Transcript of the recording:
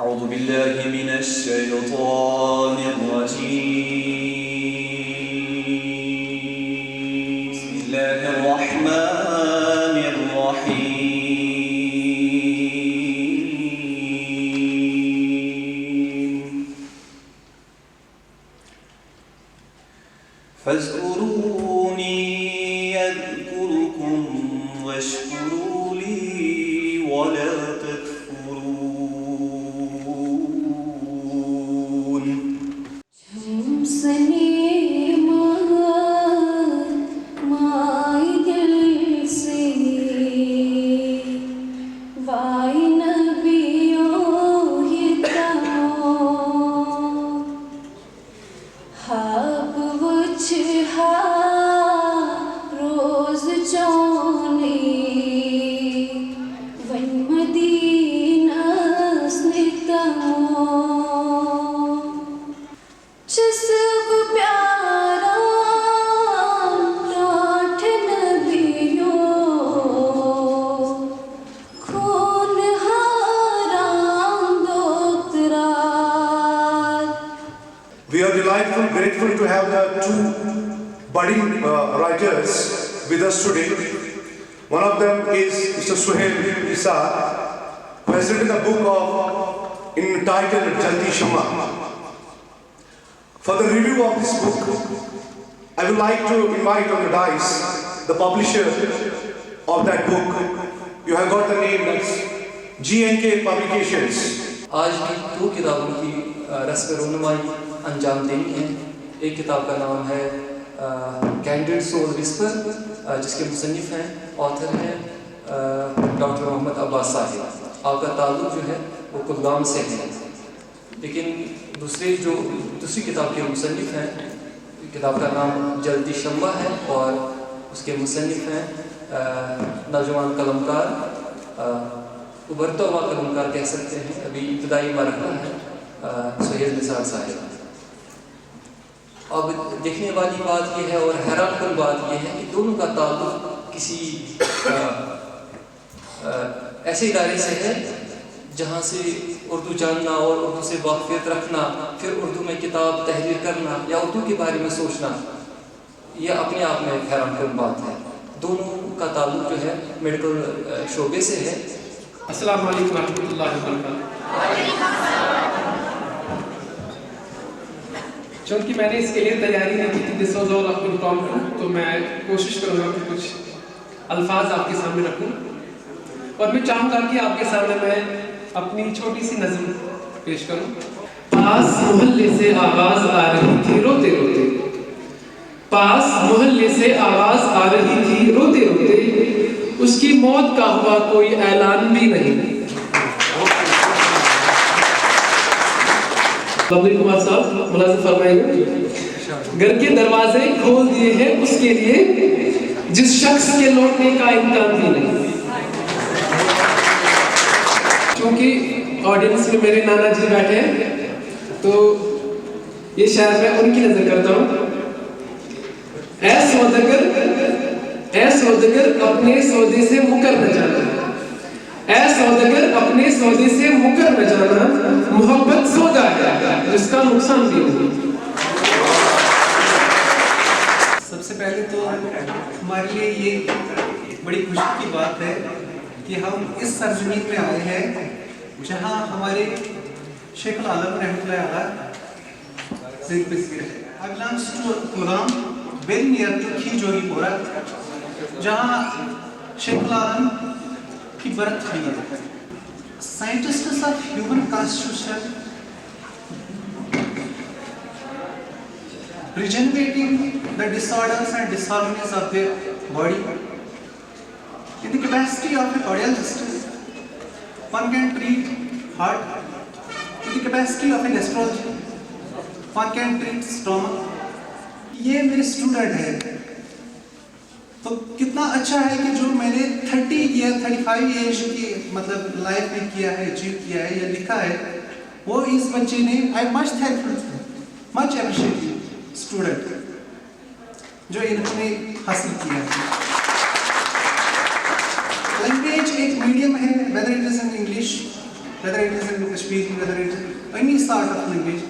أعوذ بالله من الشيطان الرجيم بسم الله الرحمن الرحيم فاذكروني يذكركم واشكروا لي ولا تكفرون We are grateful to have the two budding writers with us today. One of them is Mr. Suhail Isa, who has written a book entitled Jaldi Shama. For the review of this book, I would like to invite on the dais the publisher of that book. You have got the name, that's G&K Publications. आज भी दो किताबों की रस्म रोनुमाई अंजाम देनी है। एक किताब का नाम है कैंडिड सोल विस्पर, जिसके मुसन्निफ हैं, ऑथर हैं डॉक्टर मोहम्मद अब्बास साहिब। आपका ताल्लुक जो है वो कुलगाम से है, लेकिन दूसरी किताब के मुसन्निफ हैं। किताब का नाम जल्दी शम्मा है और उसके मुसन्निफ हैं नौजवान कलमकार, उभरता हुआ कलमकार कह सकते हैं, अभी इब्तदाई मरहला है, सुहेल निसार साहिब। अब देखने वाली बात यह है और हैरान कुन बात यह है कि दोनों का ताल्लुक किसी ऐसे इदारे से है जहाँ से उर्दू जानना और उर्दू से वाक़फ़ियत रखना, फिर उर्दू में किताब तहरीर करना या उर्दू के बारे में सोचना, यह अपने आप में हैरान कुन बात है। दोनों का ताल्लुक जो है मेडिकल शोबे से है। अस्सलाम वालेकुम रहमतुल्लाहि व बरकातहू। चूँकि मैंने इसके लिए तैयारी नहीं की थी, दिस वाज ऑल इम्प्रॉम्प्टू, तो मैं कोशिश करूँगा कि कुछ अल्फाज आपके सामने रखूँ और मैं चाहूँगा कि आपके सामने मैं अपनी छोटी सी नज़म पेश करूँ। पास मोहल्ले से आवाज़ आ रही थी रोते रोते, पास मोहल्ले से आवाज़ आ रही थी रोते रोते, उसकी मौत का हुआ कोई ऐलान भी नहीं। बबली कुमार साहब मुलाज़िम फरमाएंगे। घर के दरवाजे खोल दिए हैं उसके लिए जिस शख्स के लौटने का इम्कान भी नहीं। क्योंकि ऑडियंस में मेरे नाना जी बैठे हैं, तो ये शायद मैं उनकी नजर करता हूँ। ऐ सौदागर अपने सौदे से मुकर न जाना, ऐ सौदागर अपने सौदे से मुकर न जाना, मोहब्बत सौदा है जिसका नुकसान भी नहीं। सबसे पहले तो हमारे लिए ये बड़ी खुशी की बात है कि हम इस सरजमीन में आए हैं जहां हमारे शेख आलम रहमतुल्लाह अलैह belongs to Kulam, very near to Khijoripura, जहाँ शेख आलम की बर्थ हुई है। Scientists of human constitution, regenerating the disorders and disharmonies of their body. In the capacity of a cardiologist, one can treat heart. In the capacity of an astrologer, one can treat stomach. ये मेरे student है, तो कितना अच्छा है कि जो मैंने 35 एज की मतलब लाइफ में किया है, अचीव किया है या लिखा है, वो इस बच्चे ने I much thankful, much appreciate student जो इन्होंने हासिल किया है। लैंग्वेज एक मीडियम है, whether it is in English whether it is in Kashmiri, whether it is any sort of language,